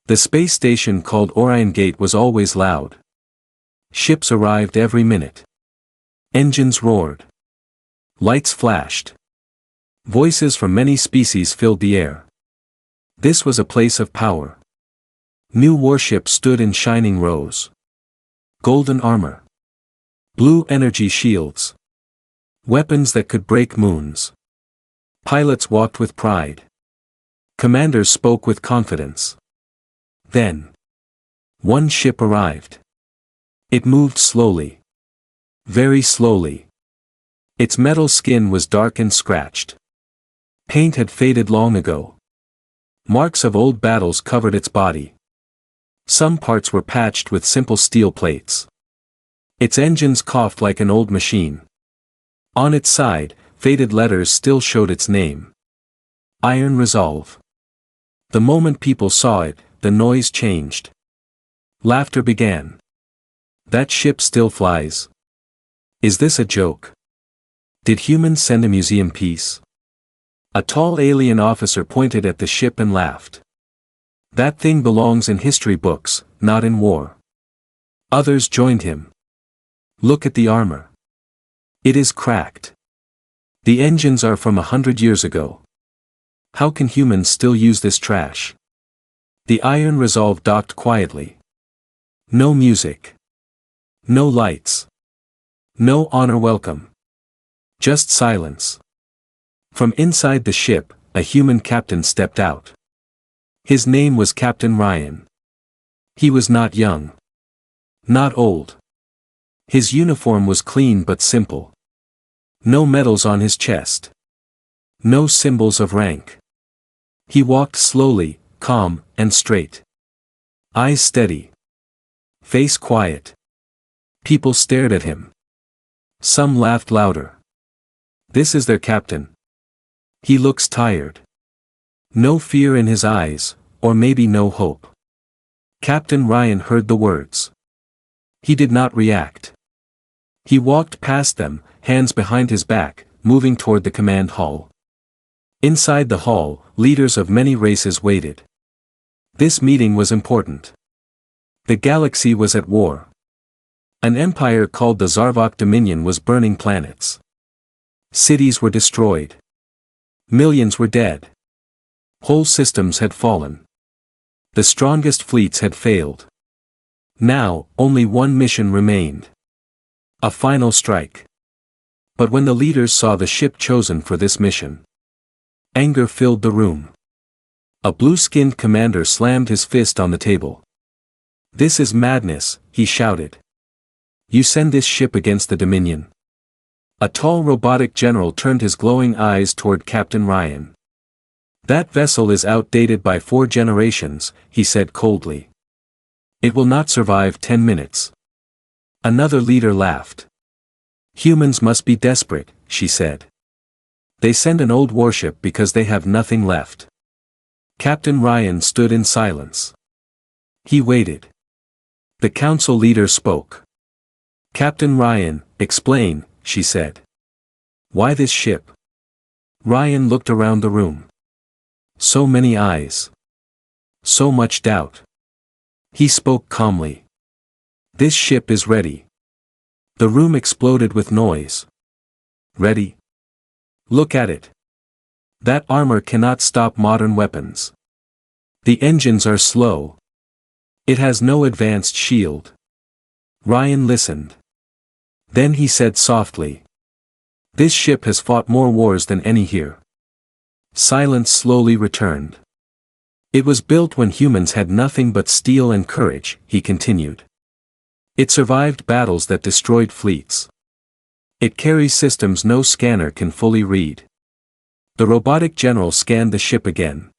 The space station called Orion Gate was always loud. Ships arrived every minute. Engines roared. Lights flashed. Voices from many species filled the air. This was a place of power. New warships stood in shining rows. Golden armor. Blue energy shields. Weapons that could break moons. Pilots walked with pride. Commanders spoke with confidence. Then, one ship arrived. It moved slowly. Very slowly. Its metal skin was dark and scratched. Paint had faded long ago. Marks of old battles covered its body. Some parts were patched with simple steel plates. Its engines coughed like an old machine. On its side, faded letters still showed its name. Iron Resolve. The moment people saw it, the noise changed. Laughter began. That ship still flies. Is this a joke? Did humans send a museum piece? A tall alien officer pointed at the ship and laughed. That thing belongs in history books, not in war. Others joined him. Look at the armor. It is cracked. The engines are from 100 years ago. How can humans still use this trash? The Iron Resolve docked quietly. No music. No lights. No honor welcome. Just silence. From inside the ship, a human captain stepped out. His name was Captain Ryan. He was not young. Not old. His uniform was clean but simple. No medals on his chest. No symbols of rank. He walked slowly, calm, and straight. Eyes steady. Face quiet. People stared at him. Some laughed louder. This is their captain. He looks tired. No fear in his eyes, or maybe no hope. Captain Ryan heard the words. He did not react. He walked past them, hands behind his back, moving toward the command hall. Inside the hall, leaders of many races waited. This meeting was important. The galaxy was at war. An empire called the Zarvok Dominion was burning planets. Cities were destroyed. Millions were dead. Whole systems had fallen. The strongest fleets had failed. Now, only one mission remained. A final strike. But when the leaders saw the ship chosen for this mission, anger filled the room. A blue-skinned commander slammed his fist on the table. This is madness, he shouted. You send this ship against the Dominion. A tall robotic general turned his glowing eyes toward Captain Ryan. That vessel is outdated by 4 generations, he said coldly. It will not survive 10 minutes. Another leader laughed. Humans must be desperate, she said. They send an old warship because they have nothing left. Captain Ryan stood in silence. He waited. The council leader spoke. Captain Ryan, explain, she said. Why this ship? Ryan looked around the room. So many eyes. So much doubt. He spoke calmly. This ship is ready. The room exploded with noise. Ready? Look at it. That armor cannot stop modern weapons. The engines are slow. It has no advanced shield. Ryan listened. Then he said softly. This ship has fought more wars than any here. Silence slowly returned. It was built when humans had nothing but steel and courage, he continued. It survived battles that destroyed fleets. It carries systems no scanner can fully read. The robotic general scanned the ship again.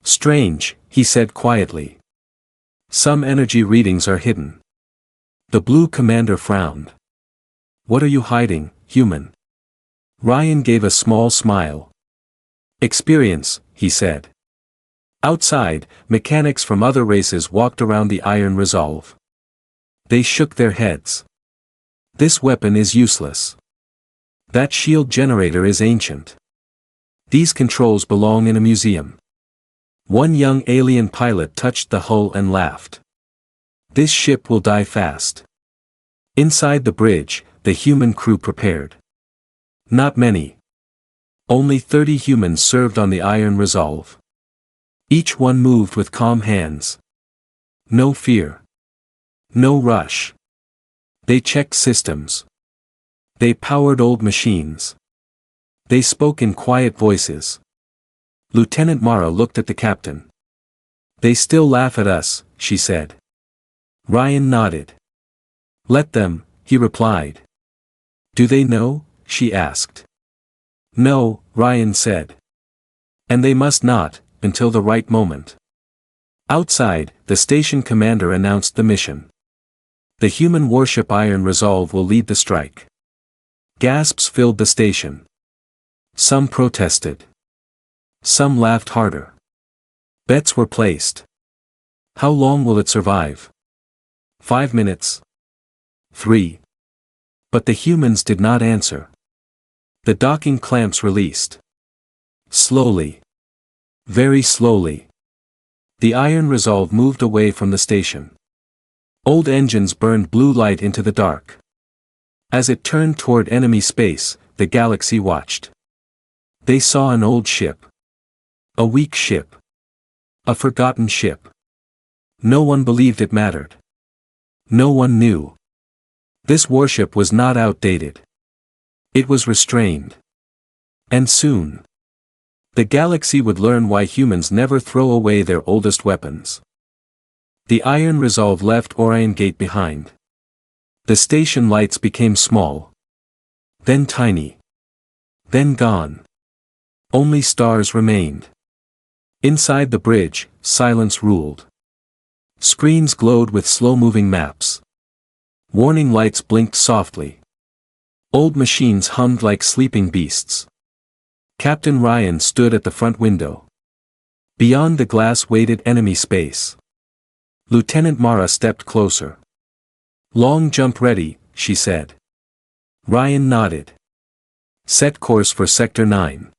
Strange, he said quietly. Some energy readings are hidden. The blue commander frowned. What are you hiding, human? Ryan gave a small smile. Experience, he said. Outside, mechanics from other races walked around the Iron Resolve. They shook their heads. This weapon is useless. That shield generator is ancient. These controls belong in a museum. One young alien pilot touched the hull and laughed. This ship will die fast. Inside the bridge, the human crew prepared. Not many. Only 30 humans served on the Iron Resolve. Each one moved with calm hands. No fear. No rush. They checked systems. They powered old machines. They spoke in quiet voices. Lieutenant Mara looked at the captain. They still laugh at us, she said. Ryan nodded. Let them, he replied. Do they know? She asked. No, Ryan said. And they must not, until the right moment. Outside, the station commander announced the mission. The human warship Iron Resolve will lead the strike. Gasps filled the station. Some protested. Some laughed harder. Bets were placed. How long will it survive? 5 minutes? 3. But the humans did not answer. The docking clamps released. Slowly. Very slowly. The Iron Resolve moved away from the station. Old engines burned blue light into the dark. As it turned toward enemy space, the galaxy watched. They saw an old ship. A weak ship. A forgotten ship. No one believed it mattered. No one knew. This warship was not outdated. It was restrained. And soon, the galaxy would learn why humans never throw away their oldest weapons. The Iron Resolve left Orion Gate behind. The station lights became small. Then tiny. Then gone. Only stars remained. Inside the bridge, silence ruled. Screens glowed with slow-moving maps. Warning lights blinked softly. Old machines hummed like sleeping beasts. Captain Ryan stood at the front window. Beyond the glass waited enemy space. Lieutenant Mara stepped closer. Long jump ready, she said. Ryan nodded. Set course for Sector 9.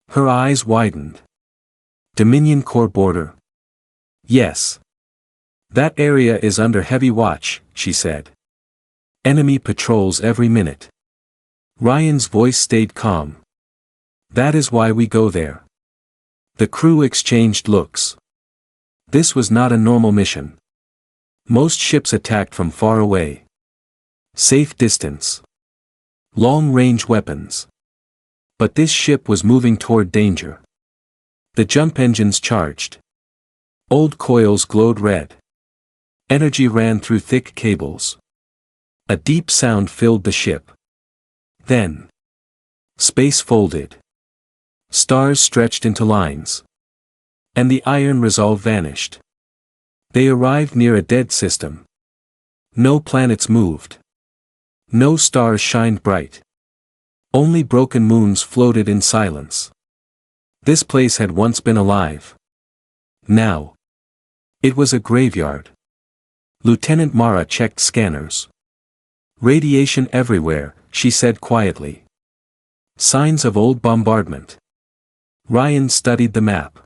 Her eyes widened. Dominion core border? Yes. That area is under heavy watch, she said. Enemy patrols every minute. Ryan's voice stayed calm. That is why we go there. The crew exchanged looks. This was not a normal mission. Most ships attacked from far away. Safe distance. Long-range weapons. But this ship was moving toward danger. The jump engines charged. Old coils glowed red. Energy ran through thick cables. A deep sound filled the ship. Then, space folded. Stars stretched into lines. And the Iron Resolve vanished. They arrived near a dead system. No planets moved. No stars shined bright. Only broken moons floated in silence. This place had once been alive. Now, it was a graveyard. Lieutenant Mara checked scanners. Radiation everywhere, she said quietly. Signs of old bombardment. Ryan studied the map.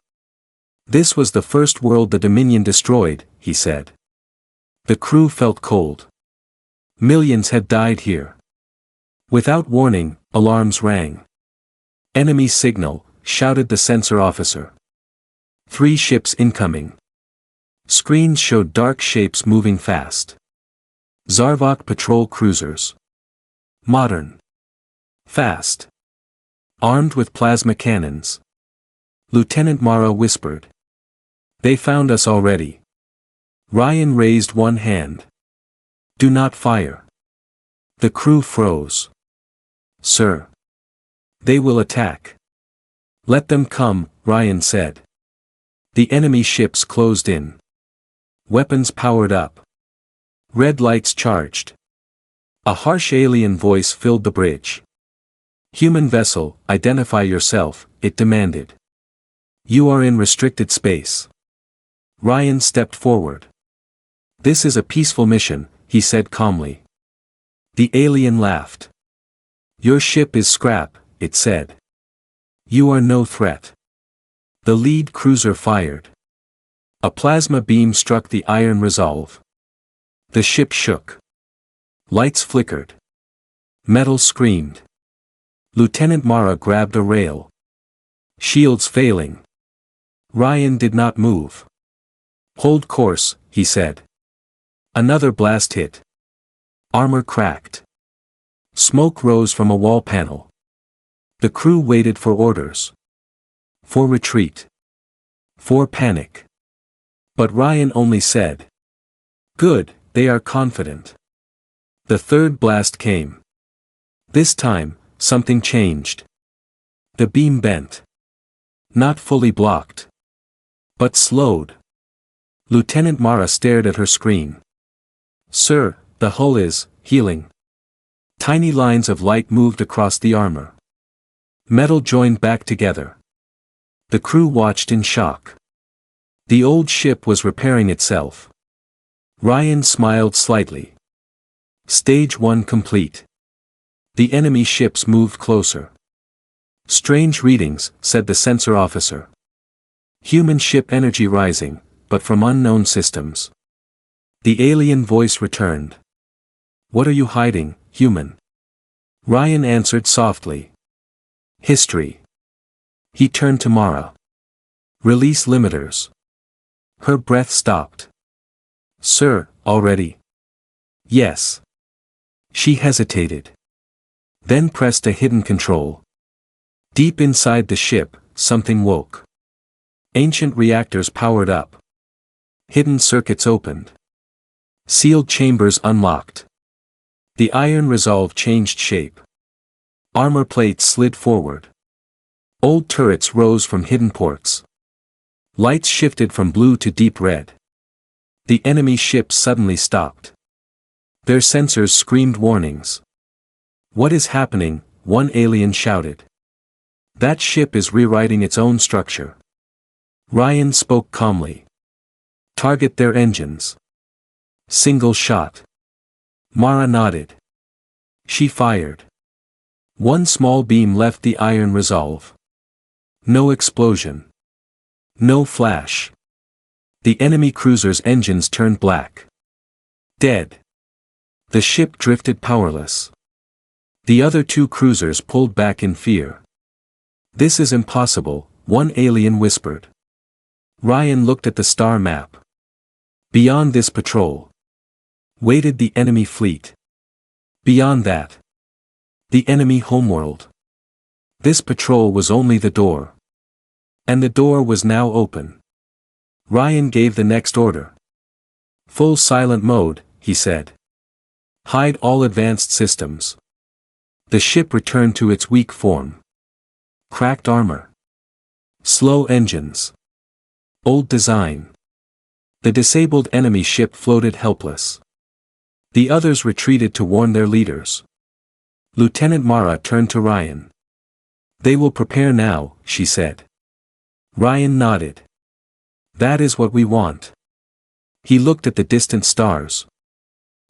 This was the first world the Dominion destroyed, he said. The crew felt cold. Millions had died here. Without warning, alarms rang. Enemy signal, shouted the sensor officer. 3 ships incoming. Screens showed dark shapes moving fast. Zarvok patrol cruisers. Modern. Fast. Armed with plasma cannons. Lieutenant Mara whispered. They found us already. Ryan raised one hand. Do not fire. The crew froze. Sir. They will attack. Let them come, Ryan said. The enemy ships closed in. Weapons powered up. Red lights charged. A harsh alien voice filled the bridge. Human vessel, identify yourself, it demanded. You are in restricted space. Ryan stepped forward. This is a peaceful mission, he said calmly. The alien laughed. Your ship is scrap, it said. You are no threat. The lead cruiser fired. A plasma beam struck the iron resolve. The ship shook. Lights flickered. Metal screamed. Lieutenant Mara grabbed a rail. Shields failing. Ryan did not move. "Hold course," he said. Another blast hit. Armor cracked. Smoke rose from a wall panel. The crew waited for orders. For retreat. For panic. But Ryan only said, "Good, they are confident." The third blast came. This time, something changed. The beam bent. Not fully blocked. But slowed. Lieutenant Mara stared at her screen. "Sir, the hull is healing." Tiny lines of light moved across the armor. Metal joined back together. The crew watched in shock. The old ship was repairing itself. Ryan smiled slightly. Stage 1 complete. The enemy ships moved closer. "Strange readings," said the sensor officer. "Human ship energy rising, but from unknown systems." The alien voice returned. "What are you hiding, human?" Ryan answered softly. "History." He turned to Mara. "Release limiters." Her breath stopped. "Sir, already?" "Yes." She hesitated. Then pressed a hidden control. Deep inside the ship, something woke. Ancient reactors powered up. Hidden circuits opened. Sealed chambers unlocked. The iron resolve changed shape. Armor plates slid forward. Old turrets rose from hidden ports. Lights shifted from blue to deep red. The enemy ships suddenly stopped. Their sensors screamed warnings. "What is happening?" one alien shouted. "That ship is rewriting its own structure." Ryan spoke calmly. "Target their engines." Single shot. Mara nodded. She fired. One small beam left the iron resolve. No explosion. No flash. The enemy cruiser's engines turned black. Dead. The ship drifted powerless. The other two cruisers pulled back in fear. "This is impossible," one alien whispered. Ryan looked at the star map. Beyond this patrol waited the enemy fleet. Beyond that, the enemy homeworld. This patrol was only the door. And the door was now open. Ryan gave the next order. "Full silent mode," he said. "Hide all advanced systems." The ship returned to its weak form. Cracked armor. Slow engines. Old design. The disabled enemy ship floated helpless. The others retreated to warn their leaders. Lieutenant Mara turned to Ryan. "They will prepare now," she said. Ryan nodded. "That is what we want." He looked at the distant stars.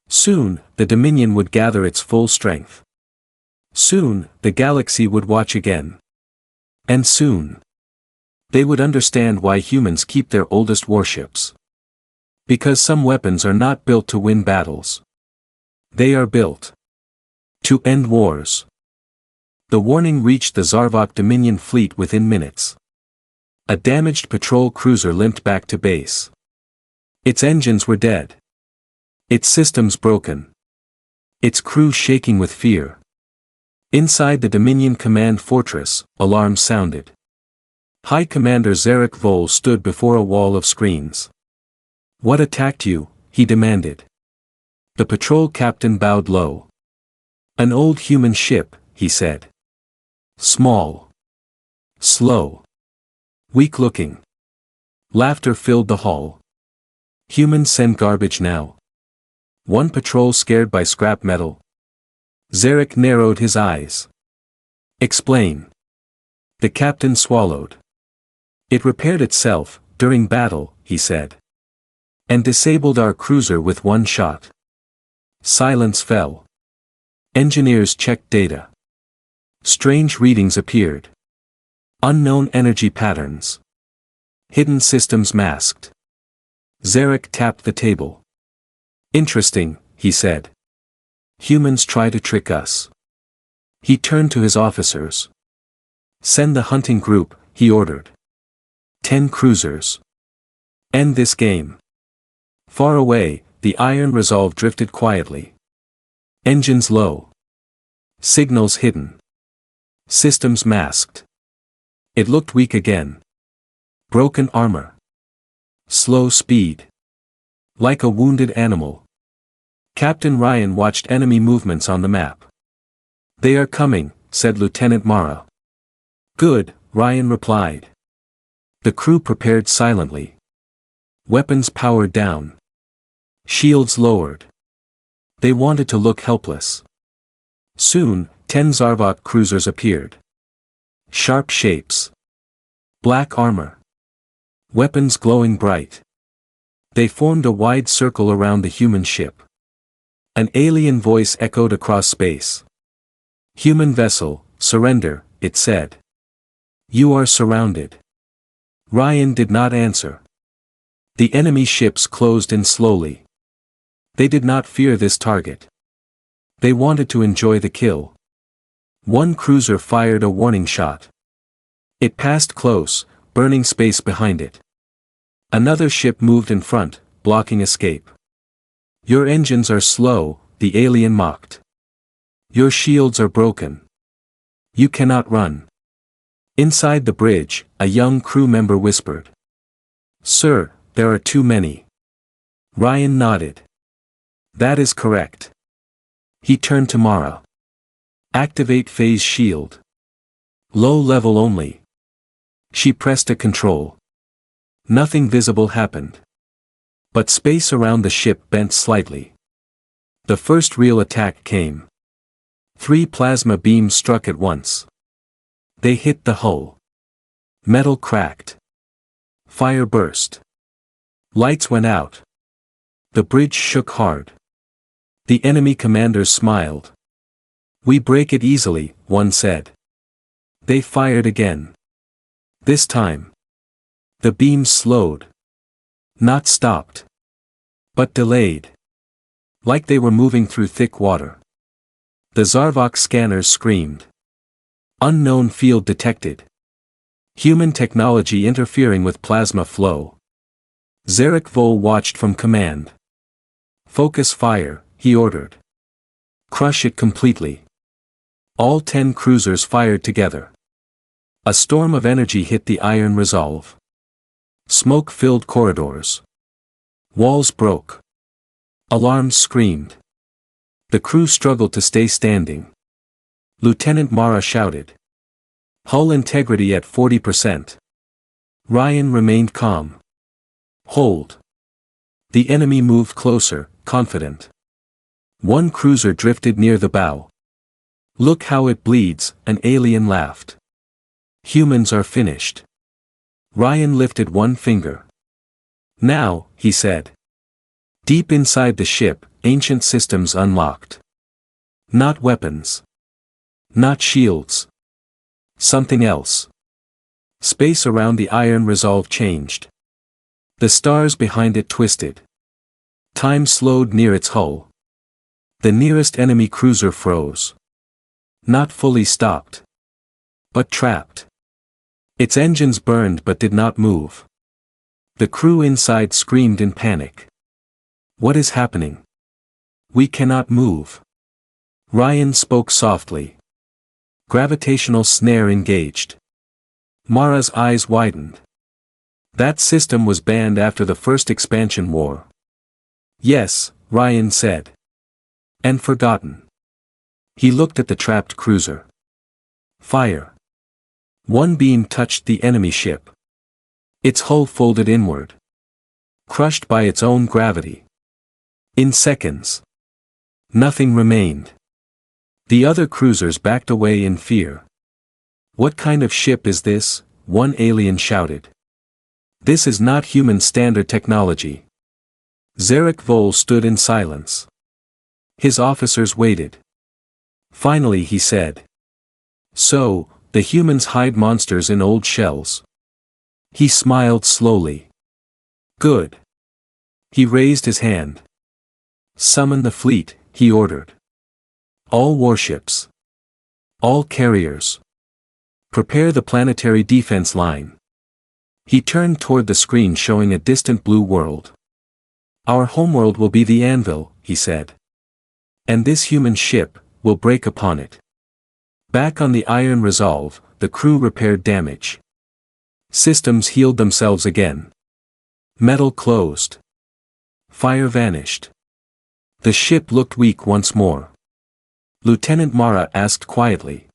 Soon, the Dominion would gather its full strength. Soon, the galaxy would watch again. And soon, they would understand why humans keep their oldest warships. Because some weapons are not built to win battles. They are built to end wars. The warning reached the Zarvok Dominion fleet within minutes. A damaged patrol cruiser limped back to base. Its engines were dead. Its systems broken. Its crew shaking with fear. Inside the Dominion command fortress, alarms sounded. High Commander Zarek Vol stood before a wall of screens. "What attacked you?" he demanded. The patrol captain bowed low. "An old human ship," he said. "Small. Slow. Weak-looking." Laughter filled the hall. "Humans send garbage now." One patrol scared by scrap metal. Zarek narrowed his eyes. "Explain." The captain swallowed. "It repaired itself, during battle," he said. "And disabled our cruiser with one shot." Silence fell. Engineers checked data. Strange readings appeared. Unknown energy patterns. Hidden systems masked. Zarek tapped the table. Interesting, he said. Humans try to trick us. He turned to his officers. Send the hunting group, he ordered. 10 cruisers. End this game. Far away, the Iron Resolve drifted quietly. Engines low. Signals hidden. Systems masked. It looked weak again. Broken armor. Slow speed. Like a wounded animal. Captain Ryan watched enemy movements on the map. They are coming, said Lieutenant Mara. Good, Ryan replied. The crew prepared silently. Weapons powered down. Shields lowered. They wanted to look helpless. Soon, 10 Zarvok cruisers appeared. Sharp shapes. Black armor. Weapons glowing bright. They formed a wide circle around the human ship. An alien voice echoed across space. Human vessel, surrender, it said. You are surrounded. Ryan did not answer. The enemy ships closed in slowly. They did not fear this target. They wanted to enjoy the kill. One cruiser fired a warning shot. It passed close, burning space behind it. Another ship moved in front, blocking escape. Your engines are slow, the alien mocked. Your shields are broken. You cannot run. Inside the bridge, a young crew member whispered. Sir, there are too many. Ryan nodded. That is correct. He turned to Mara. Activate phase shield. Low level only. She pressed a control. Nothing visible happened. But space around the ship bent slightly. The first real attack came. 3 plasma beams struck at once. They hit the hull. Metal cracked. Fire burst. Lights went out. The bridge shook hard. The enemy commanders smiled. We break it easily, one said. They fired again. This time. The beams slowed. Not stopped. But delayed. Like they were moving through thick water. The Zarvok scanners screamed. Unknown field detected. Human technology interfering with plasma flow. Zarek Vol watched from command. Focus fire, he ordered. Crush it completely. All 10 cruisers fired together. A storm of energy hit the Iron Resolve. Smoke filled corridors. Walls broke. Alarms screamed. The crew struggled to stay standing. Lieutenant Mara shouted. Hull integrity at 40%. Ryan remained calm. Hold. The enemy moved closer, confident. One cruiser drifted near the bow. Look how it bleeds, an alien laughed. Humans are finished. Ryan lifted one finger. Now, he said. Deep inside the ship, ancient systems unlocked. Not weapons. Not shields. Something else. Space around the Iron Resolve changed. The stars behind it twisted. Time slowed near its hull. The nearest enemy cruiser froze. Not fully stopped. But trapped. Its engines burned but did not move. The crew inside screamed in panic. What is happening? We cannot move. Ryan spoke softly. Gravitational snare engaged. Mara's eyes widened. That system was banned after the first expansion war. Yes, Ryan said. And forgotten. He looked at the trapped cruiser. Fire. One beam touched the enemy ship. Its hull folded inward. Crushed by its own gravity. In seconds. Nothing remained. The other cruisers backed away in fear. What kind of ship is this? One alien shouted. This is not human standard technology. Zarek Vol stood in silence. His officers waited. Finally he said. So, the humans hide monsters in old shells. He smiled slowly. Good. He raised his hand. Summon the fleet, he ordered. All warships. All carriers. Prepare the planetary defense line. He turned toward the screen showing a distant blue world. Our homeworld will be the anvil, he said. And this human ship will break upon it. Back on the Iron Resolve, the crew repaired damage. Systems healed themselves again. Metal closed. Fire vanished. The ship looked weak once more. Lieutenant Mara asked quietly.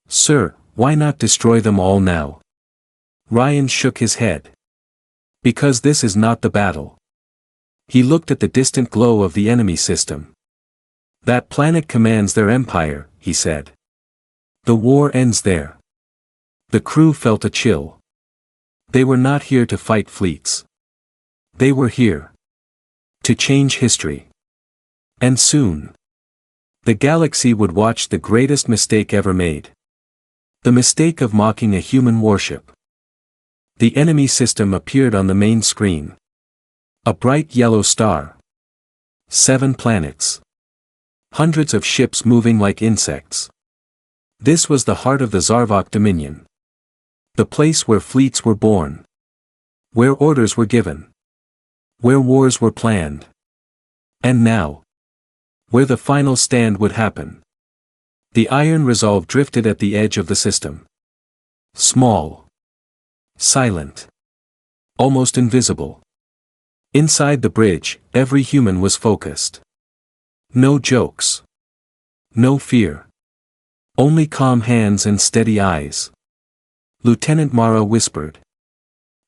Sir, why not destroy them all now? Ryan shook his head. Because this is not the battle. He looked at the distant glow of the enemy system. That planet commands their empire, he said. The war ends there. The crew felt a chill. They were not here to fight fleets. They were here to change history. And soon, the galaxy would watch the greatest mistake ever made. The mistake of mocking a human warship. The enemy system appeared on the main screen. A bright yellow star. 7 planets. Hundreds of ships moving like insects. This was the heart of the Zarvok Dominion. The place where fleets were born. Where orders were given. Where wars were planned. And now, where the final stand would happen. The Iron Resolve drifted at the edge of the system. Small. Silent. Almost invisible. Inside the bridge, every human was focused. No jokes. No fear. Only calm hands and steady eyes. Lieutenant Mara whispered.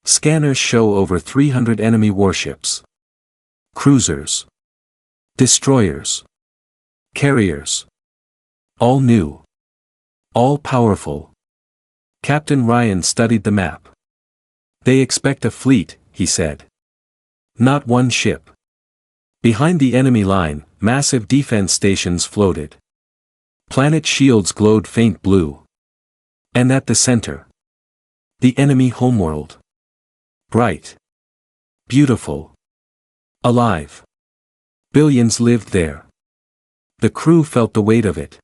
Scanners show over 300 enemy warships. Cruisers. Destroyers. Carriers. All new. All powerful. Captain Ryan studied the map. They expect a fleet, he said. Not one ship. Behind the enemy line, massive defense stations floated. Planet shields glowed faint blue. And at the center, the enemy homeworld. Bright. Beautiful. Alive. Billions lived there. The crew felt the weight of it.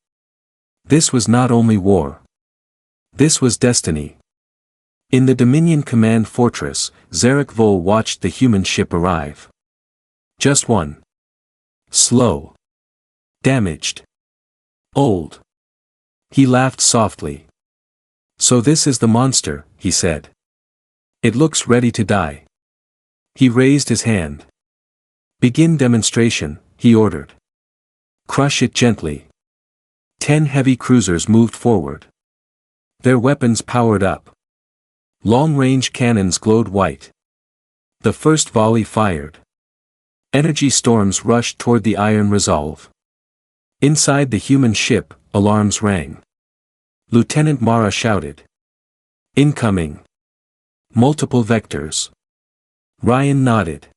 This was not only war. This was destiny. In the Dominion Command Fortress, Zarek Vol watched the human ship arrive. Just one. Slow. Damaged. Old. He laughed softly. So this is the monster, he said. It looks ready to die. He raised his hand. Begin demonstration, he ordered. Crush it gently. 10 heavy cruisers moved forward. Their weapons powered up. Long-range cannons glowed white. The first volley fired. Energy storms rushed toward the Iron Resolve. Inside the human ship, alarms rang. Lieutenant Mara shouted. Incoming. Multiple vectors. Ryan nodded.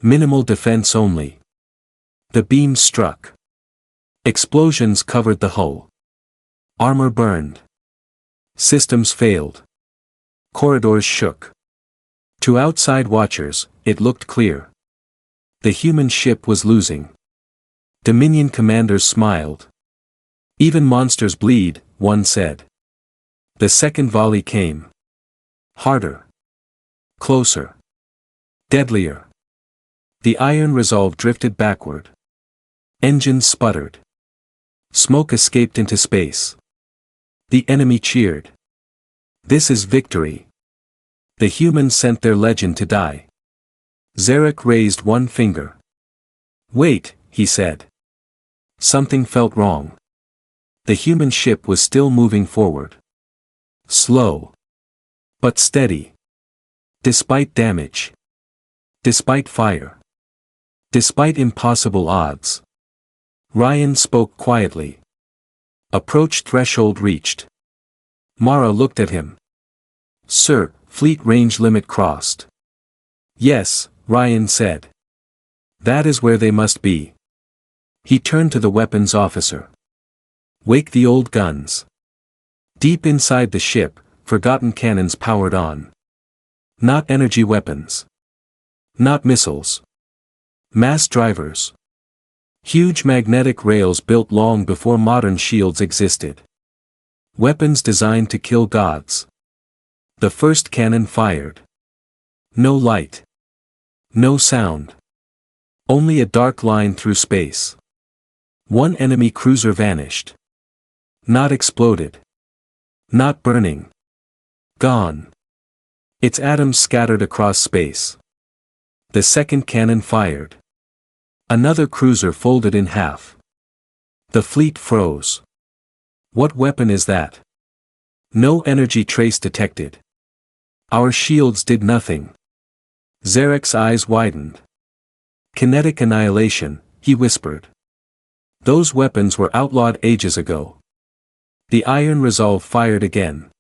Minimal defense only. The beams struck. Explosions covered the hull. Armor burned. Systems failed. Corridors shook. To outside watchers, it looked clear. The human ship was losing. Dominion commanders smiled. Even monsters bleed, one said. The second volley came. Harder. Closer. Deadlier. The Iron Resolve drifted backward. Engines sputtered. Smoke escaped into space. The enemy cheered. This is victory. The humans sent their legend to die. Zarek raised one finger. Wait, he said. Something felt wrong. The human ship was still moving forward. Slow. But steady. Despite damage. Despite fire. Despite impossible odds. Ryan spoke quietly. Approach threshold reached. Mara looked at him. Sir, fleet range limit crossed. Yes, Ryan said. That is where they must be. He turned to the weapons officer. Wake the old guns. Deep inside the ship, forgotten cannons powered on. Not energy weapons. Not missiles. Mass drivers. Huge magnetic rails built long before modern shields existed. Weapons designed to kill gods. The first cannon fired. No light. No sound. Only a dark line through space. One enemy cruiser vanished. Not exploded. Not burning. Gone. Its atoms scattered across space. The second cannon fired. Another cruiser folded in half. The fleet froze. What weapon is that? No energy trace detected. Our shields did nothing. Zarek's eyes widened. Kinetic annihilation, he whispered. Those weapons were outlawed ages ago. The Iron Resolve fired again.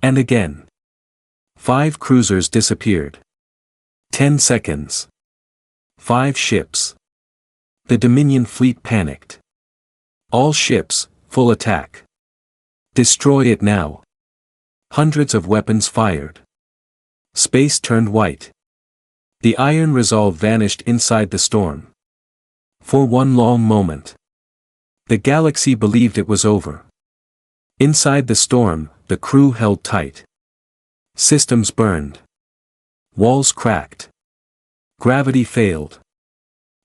And again. 5 cruisers disappeared. 10 seconds. 5 ships. The Dominion fleet panicked. All ships, full attack. Destroy it now. Hundreds of weapons fired. Space turned white. The Iron Resolve vanished inside the storm. For one long moment. The galaxy believed it was over. Inside the storm, the crew held tight. Systems burned. Walls cracked. Gravity failed.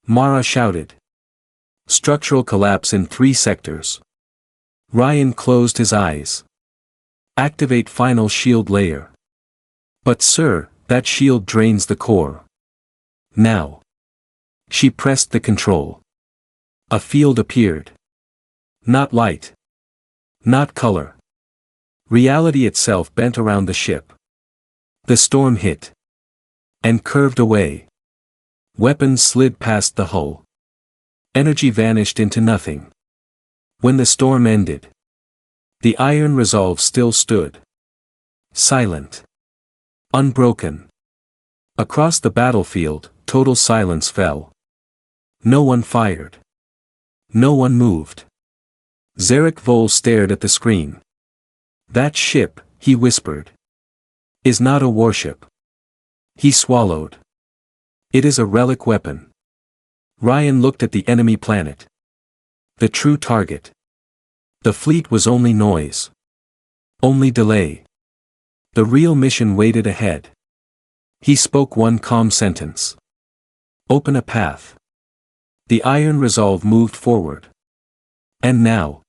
Mara shouted. Structural collapse in 3 sectors. Ryan closed his eyes. Activate final shield layer. But sir, that shield drains the core. Now. She pressed the control. A field appeared. Not light. Not color. Reality itself bent around the ship. The storm hit. And curved away. Weapons slid past the hull. Energy vanished into nothing. When the storm ended. The Iron Resolve still stood. Silent. Unbroken. Across the battlefield, total silence fell. No one fired. No one moved. Zarek Vol stared at the screen. That ship, he whispered, is not a warship. He swallowed. It is a relic weapon. Ryan looked at the enemy planet. The true target. The fleet was only noise. Only delay. The real mission waited ahead. He spoke one calm sentence. Open a path. The Iron Resolve moved forward. And now.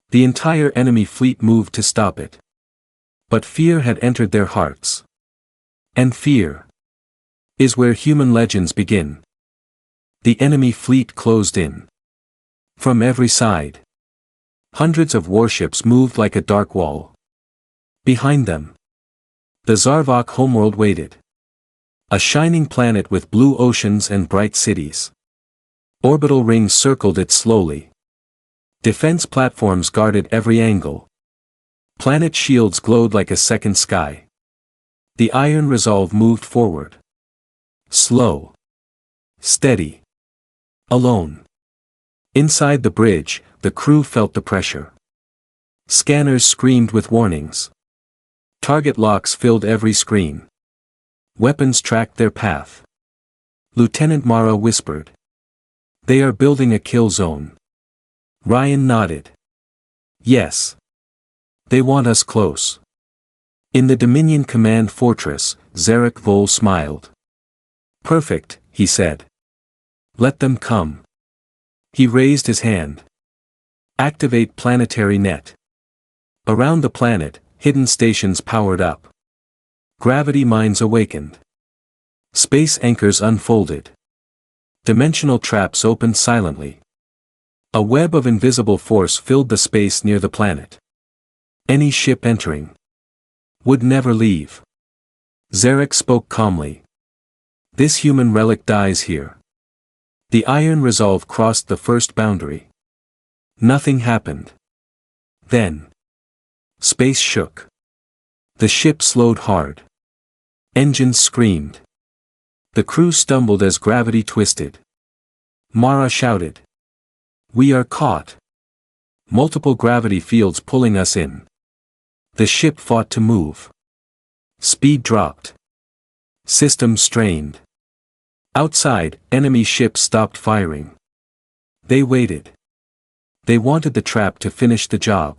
The entire enemy fleet moved to stop it. But fear had entered their hearts. And fear is where human legends begin. The enemy fleet closed in. From every side. Hundreds of warships moved like a dark wall. Behind them. The Zarvok homeworld waited. A shining planet with blue oceans and bright cities. Orbital rings circled it slowly. Defense platforms guarded every angle. Planet shields glowed like a second sky. The Iron Resolve moved forward. Slow. Steady. Alone. Inside the bridge, the crew felt the pressure. Scanners screamed with warnings. Target locks filled every screen. Weapons tracked their path. Lieutenant Mara whispered. They are building a kill zone. Ryan nodded. Yes. They want us close. In the Dominion Command Fortress, Zarek Vol smiled. Perfect, he said. Let them come. He raised his hand. Activate planetary net. Around the planet, hidden stations powered up. Gravity mines awakened. Space anchors unfolded. Dimensional traps opened silently. A web of invisible force filled the space near the planet. Any ship entering would never leave. Zarek spoke calmly. This human relic dies here. The Iron Resolve crossed the first boundary. Nothing happened. Then. Space shook. The ship slowed hard. Engines screamed. The crew stumbled as gravity twisted. Mara shouted. We are caught. Multiple gravity fields pulling us in. The ship fought to move. Speed dropped. Systems strained. Outside, enemy ships stopped firing. They waited. They wanted the trap to finish the job.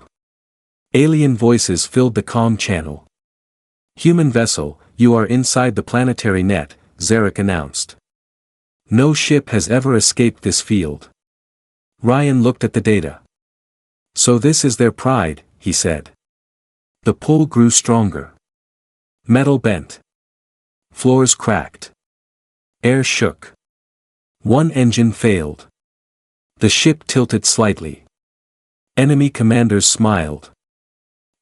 Alien voices filled the comm channel. "Human vessel, you are inside the planetary net," Zarek announced. "No ship has ever escaped this field." Ryan looked at the data. "So this is their pride," he said. The pull grew stronger. Metal bent. Floors cracked. Air shook. One engine failed. The ship tilted slightly. Enemy commanders smiled.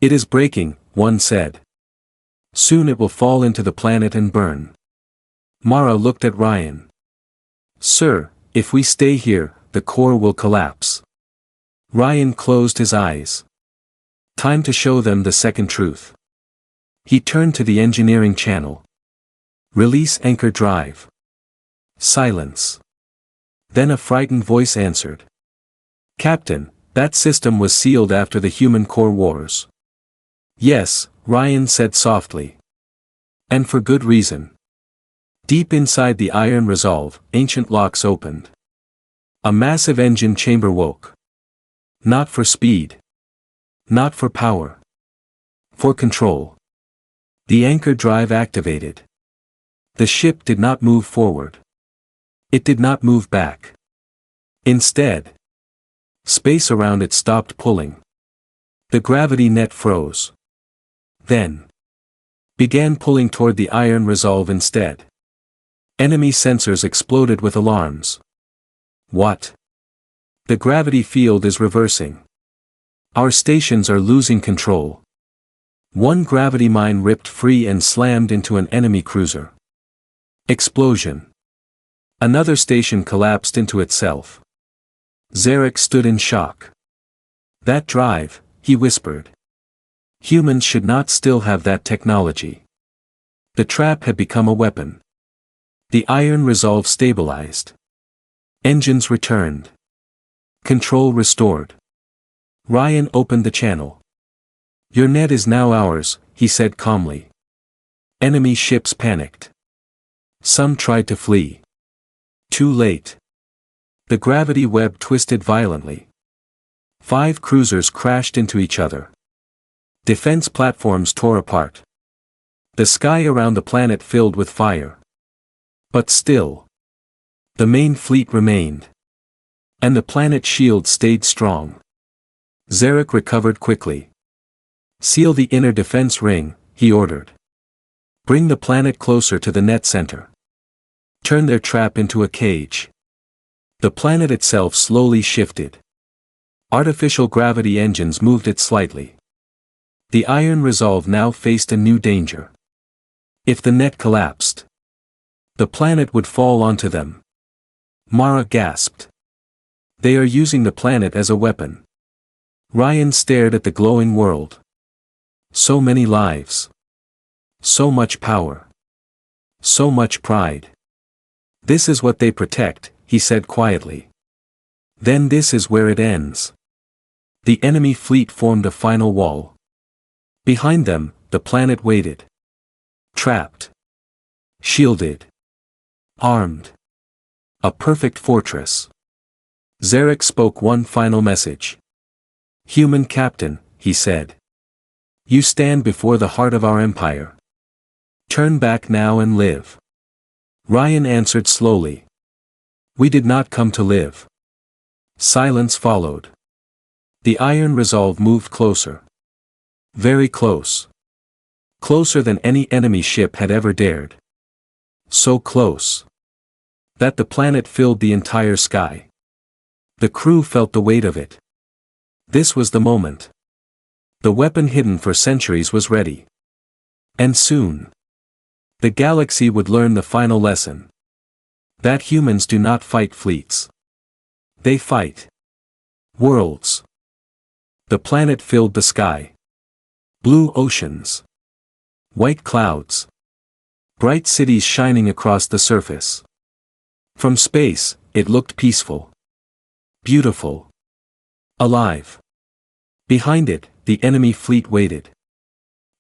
"It is breaking," one said. "Soon it will fall into the planet and burn." Mara looked at Ryan. "Sir, if we stay here, the core will collapse." Ryan closed his eyes. Time to show them the second truth. He turned to the engineering channel. "Release anchor drive." Silence. Then a frightened voice answered. "Captain, that system was sealed after the human core wars." "Yes," Ryan said softly. "And for good reason." Deep inside the iron resolve, ancient locks opened. A massive engine chamber woke. Not for speed. Not for power. For control. The anchor drive activated. The ship did not move forward. It did not move back. Instead, space around it stopped pulling. The gravity net froze. Then, began pulling toward the iron resolve instead. Enemy sensors exploded with alarms. "What? The gravity field is reversing. Our stations are losing control." One gravity mine ripped free and slammed into an enemy cruiser. Explosion. Another station collapsed into itself. Zarek stood in shock. "That drive," he whispered. "Humans should not still have that technology." The trap had become a weapon. The iron resolve stabilized. Engines returned. Control restored. Ryan opened the channel. "Your net is now ours," he said calmly. Enemy ships panicked. Some tried to flee. Too late. The gravity web twisted violently. 5 cruisers crashed into each other. Defense platforms tore apart. The sky around the planet filled with fire. But still, the main fleet remained. And the planet shield stayed strong. Zarek recovered quickly. "Seal the inner defense ring," he ordered. "Bring the planet closer to the net center. Turn their trap into a cage." The planet itself slowly shifted. Artificial gravity engines moved it slightly. The iron resolve now faced a new danger. If the net collapsed, the planet would fall onto them. Mara gasped. "They are using the planet as a weapon." Ryan stared at the glowing world. So many lives. So much power. So much pride. "This is what they protect," he said quietly. "Then this is where it ends." The enemy fleet formed a final wall. Behind them, the planet waited. Trapped. Shielded. Armed. A perfect fortress. Zarek spoke one final message. "Human captain," he said. "You stand before the heart of our empire. Turn back now and live." Ryan answered slowly. "We did not come to live." Silence followed. The iron resolve moved closer. Very close. Closer than any enemy ship had ever dared. So close that the planet filled the entire sky. The crew felt the weight of it. This was the moment. The weapon hidden for centuries was ready. And soon, the galaxy would learn the final lesson. That humans do not fight fleets. They fight worlds. The planet filled the sky. Blue oceans. White clouds. Bright cities shining across the surface. From space, it looked peaceful. Beautiful. Alive. Behind it, the enemy fleet waited.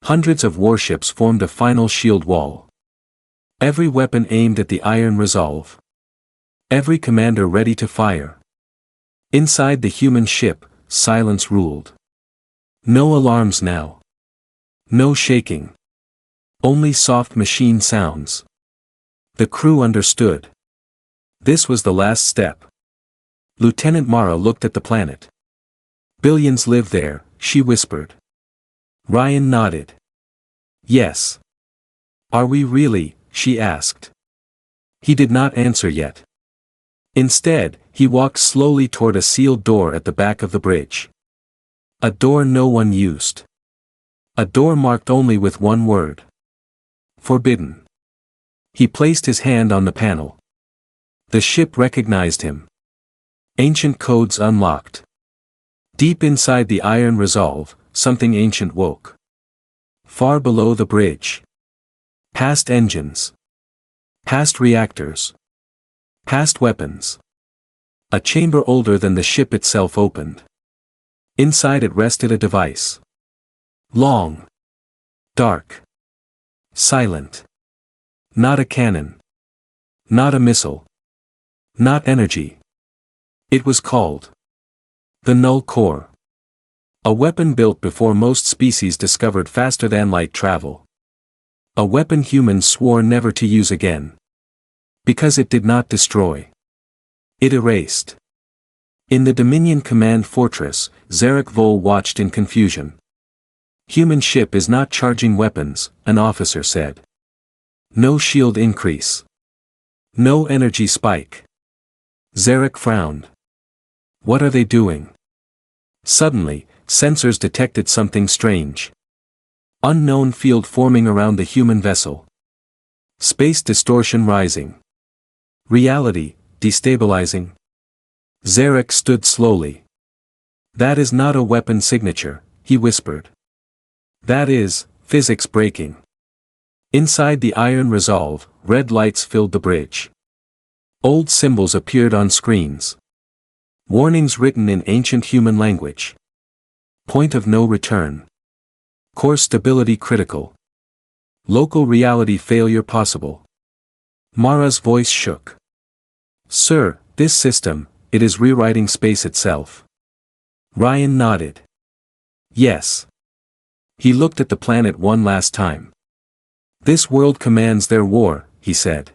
Hundreds of warships formed a final shield wall. Every weapon aimed at the iron resolve. Every commander ready to fire. Inside the human ship, silence ruled. No alarms now. No shaking. Only soft machine sounds. The crew understood. This was the last step. Lieutenant Mara looked at the planet. Billions live there, she whispered. Ryan nodded. Yes. Are we really? She asked. He did not answer yet. Instead, he walked slowly toward a sealed door at the back of the bridge. A door no one used. A door marked only with one word. Forbidden. He placed his hand on the panel. The ship recognized him. Ancient codes unlocked. Deep inside the iron resolve, something ancient woke. Far below the bridge. Past engines. Past reactors. Past weapons. A chamber older than the ship itself opened. Inside it rested a device. Long. Dark. Silent. Not a cannon. Not a missile. Not energy. It was called the Null Core. A weapon built before most species discovered faster-than-light travel. A weapon humans swore never to use again. Because it did not destroy. It erased. In the Dominion Command Fortress, Zarek Vol watched in confusion. Human ship is not charging weapons, an officer said. No shield increase. No energy spike. Zarek frowned. What are they doing? Suddenly, sensors detected something strange. Unknown field forming around the human vessel. Space distortion rising. Reality, destabilizing. Zarek stood slowly. That is not a weapon signature, he whispered. That is, physics breaking. Inside the iron resolve, red lights filled the bridge. Old symbols appeared on screens. Warnings written in ancient human language. Point of no return. Core stability critical. Local reality failure possible. Mara's voice shook. Sir, this system, it is rewriting space itself. Ryan nodded. Yes. He looked at the planet one last time. This world commands their war, he said.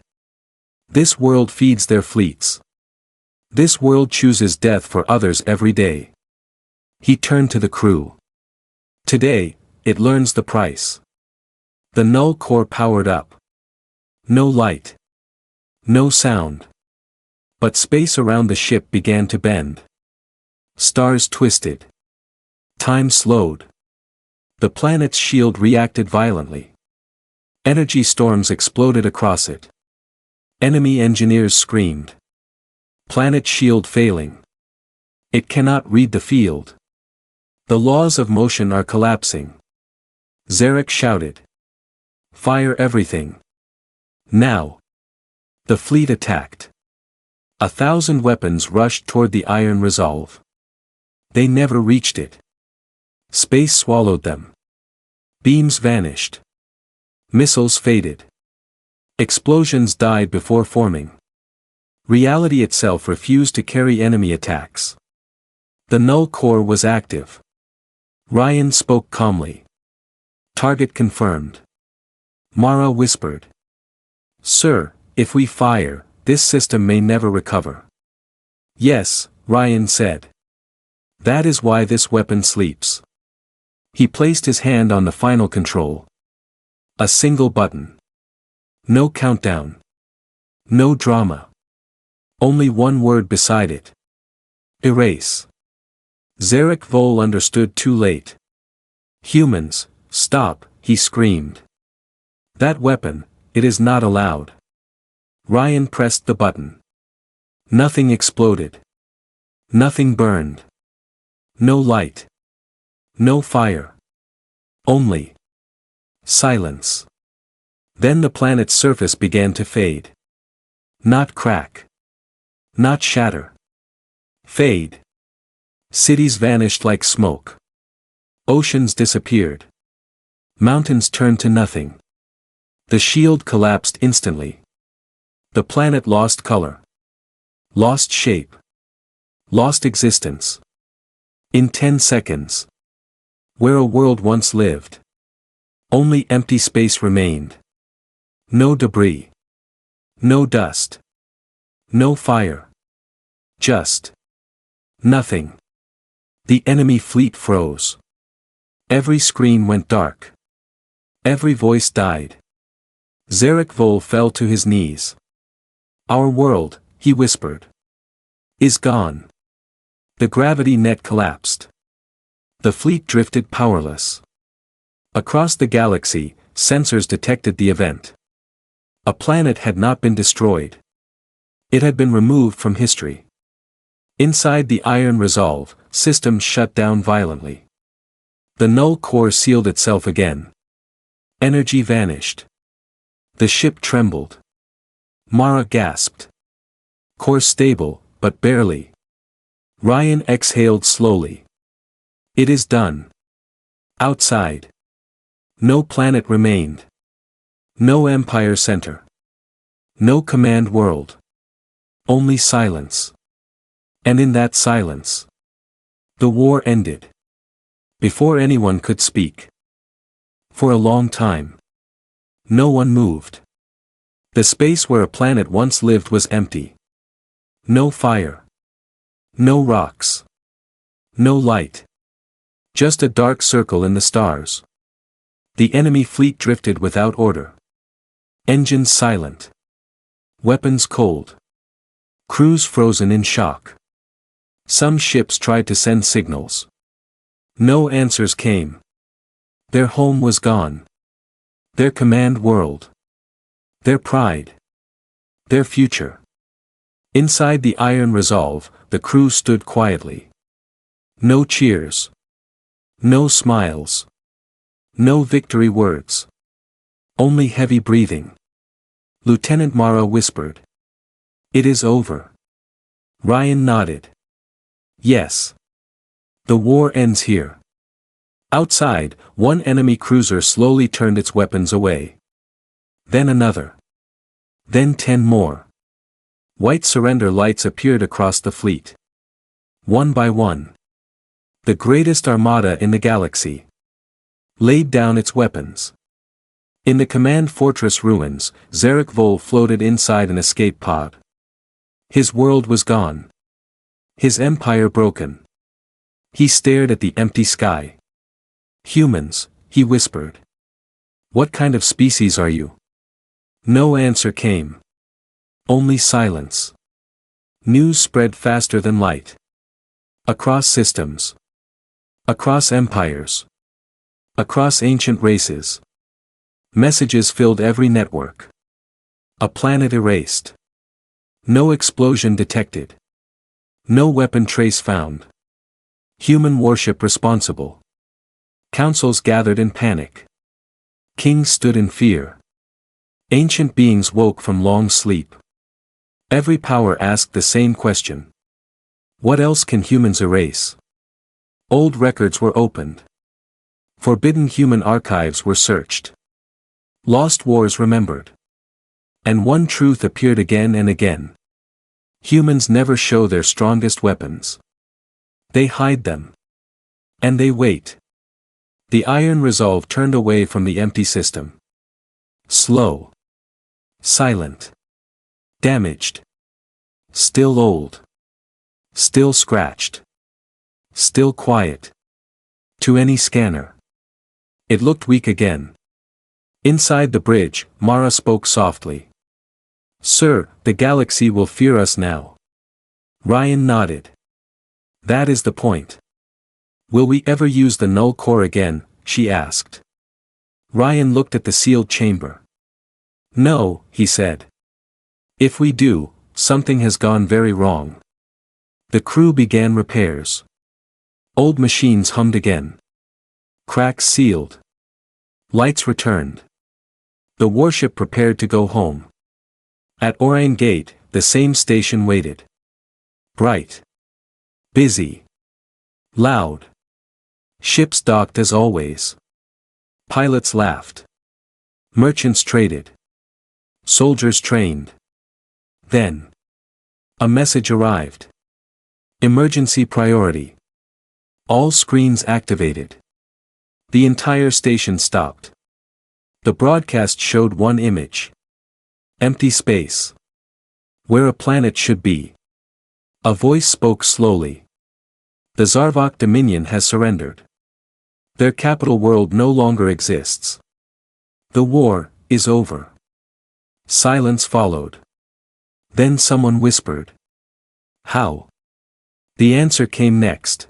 This world feeds their fleets. This world chooses death for others every day. He turned to the crew. Today, it learns the price. The Null Core powered up. No light. No sound. But space around the ship began to bend. Stars twisted. Time slowed. The planet's shield reacted violently. Energy storms exploded across it. Enemy engineers screamed. Planet shield failing. It cannot read the field. The laws of motion are collapsing. Zarek shouted. Fire everything. Now. The fleet attacked. 1,000 weapons rushed toward the iron resolve. They never reached it. Space swallowed them. Beams vanished. Missiles faded. Explosions died before forming. Reality itself refused to carry enemy attacks. The Null Core was active. Ryan spoke calmly. Target confirmed. Mara whispered. Sir, if we fire, this system may never recover. Yes, Ryan said. That is why this weapon sleeps. He placed his hand on the final control. A single button. No countdown. No drama. Only one word beside it. Erase. Zarek Vol understood too late. Humans, stop, he screamed. That weapon, it is not allowed. Ryan pressed the button. Nothing exploded. Nothing burned. No light. No fire. Only silence. Then the planet's surface began to fade. Not crack. Not shatter. Fade. Cities vanished like smoke. Oceans disappeared. Mountains turned to nothing. The shield collapsed instantly. The planet lost color. Lost shape. Lost existence. In 10 seconds. Where a world once lived. Only empty space remained. No debris. No dust. No fire. Just nothing. The enemy fleet froze. Every screen went dark. Every voice died. Zarek Vol fell to his knees. Our world, he whispered, is gone. The gravity net collapsed. The fleet drifted powerless. Across the galaxy, sensors detected the event. A planet had not been destroyed. It had been removed from history. Inside the Iron Resolve, systems shut down violently. The null core sealed itself again. Energy vanished. The ship trembled. Mara gasped. Core stable, but barely. Ryan exhaled slowly. It is done. Outside. No planet remained. No Empire Center. No command world. Only silence. And in that silence, the war ended. Before anyone could speak. For a long time. No one moved. The space where a planet once lived was empty. No fire. No rocks. No light. Just a dark circle in the stars. The enemy fleet drifted without order. Engines silent. Weapons cold. Crews frozen in shock. Some ships tried to send signals. No answers came. Their home was gone. Their command world. Their pride. Their future. Inside the Iron Resolve, the crew stood quietly. No cheers. No smiles. No victory words. Only heavy breathing. Lieutenant Mara whispered. It is over. Ryan nodded. Yes. The war ends here. Outside, one enemy cruiser slowly turned its weapons away. Then another. Then 10 more. White surrender lights appeared across the fleet. One by one. The greatest armada in the galaxy laid down its weapons. In the command fortress ruins, Zarek Vol floated inside an escape pod. His world was gone. His empire broken. He stared at the empty sky. Humans, he whispered. What kind of species are you? No answer came. Only silence. News spread faster than light. Across systems. Across empires. Across ancient races. Messages filled every network. A planet erased. No explosion detected. No weapon trace found. Human warship responsible. Councils gathered in panic. Kings stood in fear. Ancient beings woke from long sleep. Every power asked the same question. What else can humans erase? Old records were opened. Forbidden human archives were searched. Lost wars remembered. And one truth appeared again and again. Humans never show their strongest weapons. They hide them. And they wait. The Iron Resolve turned away from the empty system. Slow. Silent. Damaged. Still old. Still scratched. Still quiet. To any scanner. It looked weak again. Inside the bridge, Mara spoke softly. Sir, the galaxy will fear us now. Ryan nodded. That is the point. Will we ever use the null core again? She asked. Ryan looked at the sealed chamber. No, he said. If we do, something has gone very wrong. The crew began repairs. Old machines hummed again. Cracks sealed. Lights returned. The warship prepared to go home. At Orion Gate, the same station waited. Bright. Busy. Loud. Ships docked as always. Pilots laughed. Merchants traded. Soldiers trained. Then. A message arrived. Emergency priority. All screens activated. The entire station stopped. The broadcast showed one image. Empty space. Where a planet should be. A voice spoke slowly. The Zarvok Dominion has surrendered. Their capital world no longer exists. The war is over. Silence followed. Then someone whispered. How? The answer came next.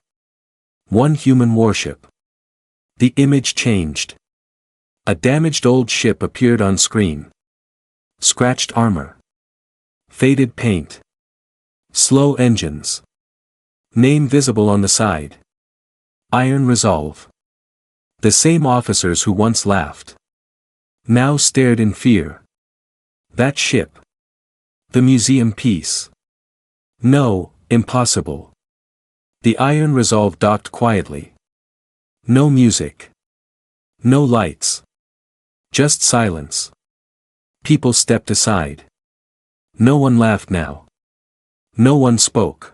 One human warship. The image changed. A damaged old ship appeared on screen. Scratched armor. Faded paint. Slow engines. Name visible on the side. Iron Resolve. The same officers who once laughed. Now stared in fear. That ship. The museum piece. No, impossible. The Iron Resolve docked quietly. No music. No lights. Just silence. People stepped aside. No one laughed now. No one spoke.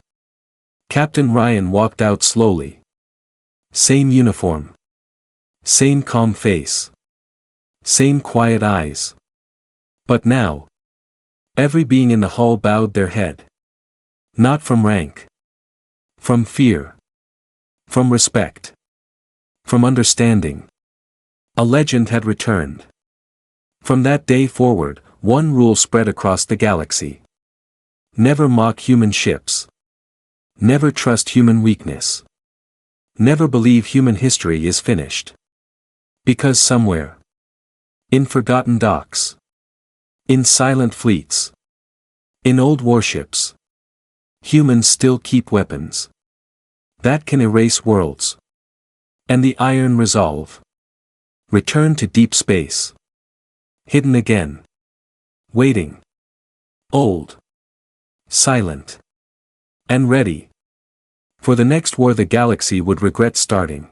Captain Ryan walked out slowly. Same uniform. Same calm face. Same quiet eyes. But now. Every being in the hall bowed their head. Not from rank. From fear. From respect. From understanding. A legend had returned. From that day forward, one rule spread across the galaxy. Never mock human ships. Never trust human weakness. Never believe human history is finished. Because somewhere. In forgotten docks. In silent fleets. In old warships. Humans still keep weapons. That can erase worlds. And the Iron Resolve. Return to deep space. Hidden again. Waiting. Old. Silent. And ready. For the next war the galaxy would regret starting.